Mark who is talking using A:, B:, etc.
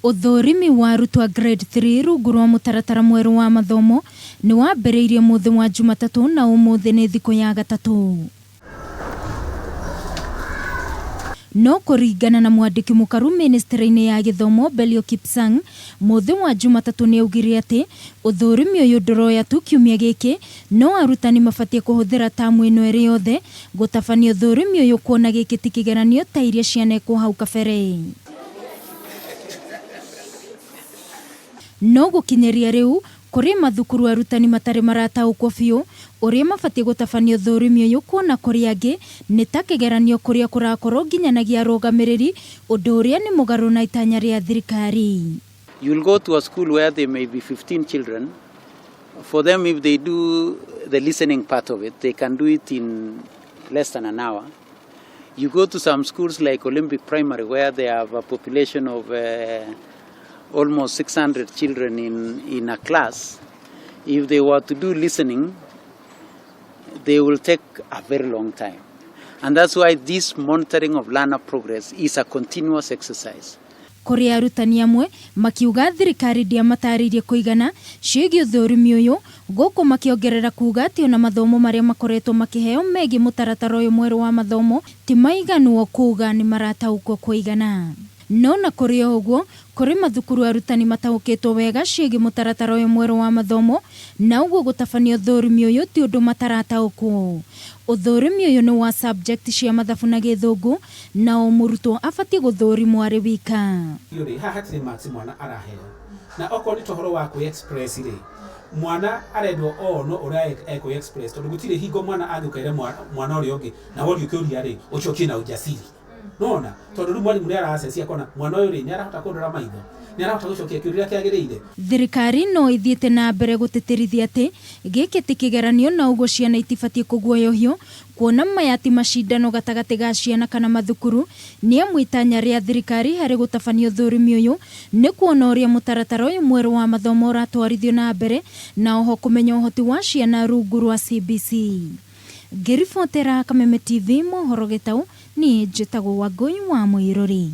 A: Uthurimi wa Arutwo grade 3 rungu rwa mutaratara mweru wa mathomo ni wambĩrĩirie muthi wa Jumatatu na umuthi ni thiku ya gatatu. No kũringana na Mwandiki mukaru mistry-ini ya githomo Belio Kipsang, muthi wa Jumatatu ni augire ati uthurimi uyu ndũroya tu kiumia gĩkĩ, no arutani mabatie kũhũthĩra tamu ĩno ĩrĩ yothe gũtabania uthurimi uyu kuona gĩkĩ ti kĩgeranio ta iria ciana ekwo hau kabere. No gũkinyeria riu kuri mathukuru arutani matari marataukwo biũ uria mabatie gũtabania uthurimi uyu kuona kuri angi ni ta kigeranio kuria kurakorwo nginyanagia arugamiriri undu uria ni mugaru na itanya ria thirikari.
B: You'll go to a school where there may be 15 children. For them, if they do the listening part of it, they can do it in less than an hour. You go to some schools like Olympic Primary where they have a population of almost 600 children in a class. If they were to do listening, they will take a very long time. And that's why this monitoring of learner progress is a continuous exercise.
A: Kuri arutani amwe makiuga thirikari ndiamataririe kuigana ciĩgiĩ uthurimi uyu, guku makiongerera kuga ati ona mathomo maria makoretwo makiheo megiĩ mutaratara uyu mweru wa mathomo ti maiganu kuga ni marataukwo kuigana. No na kuri oguo kuri mathukuru arutani mataukĩtwo wega ciĩgiĩ mutaratara uyu mweru wa mathomo, na uguo gũtabania uthurimi uyu ti undu matarataukwo. Uthurimi uyu ni wa subject cia mathabu na gĩthũngũ, na o mũrutwo abatie gũthũrimwo arĩ wika.
C: Haha hatirĩ marks mwana araheo, na okorwo nĩ tohoro wa kwĩ express rĩ, mwana arendwo no ũrĩa ekwĩ express tondũ gũtirĩ hingo mwana angĩũkaire mwana ũrĩa ũngĩ na worio kĩũria rĩ ũcokie na ujasiri. Nona tondu rĩu mwalimu nĩ aracecia kona mwana ũyũ rĩ nĩ arahota kũndora maitho, nĩ arahota gũcokia kĩũria kĩagĩrĩire. Thirikari
A: no ithiĩte na mbere gũtĩtĩrithia atĩ gĩkĩ ti kĩgeranio na ũguo ciana itibatie kũguoyohio kuona maya ti macindano gatagatĩ ga ciana kana mathukuru. Nĩ amu itanya rĩa thirikari harĩ gũtabania uthurimi uyu nĩ kuona ũrĩa mutaratara uyu mweru wa mathomo ũratwarithio na mbere, na oho kũmenya ũhoti wa ciana rungu rwa CBC. Ngĩribotera Kameme TV mohoro gĩtau, niĩ njĩtagwo Wangũi wa Mwĩrori.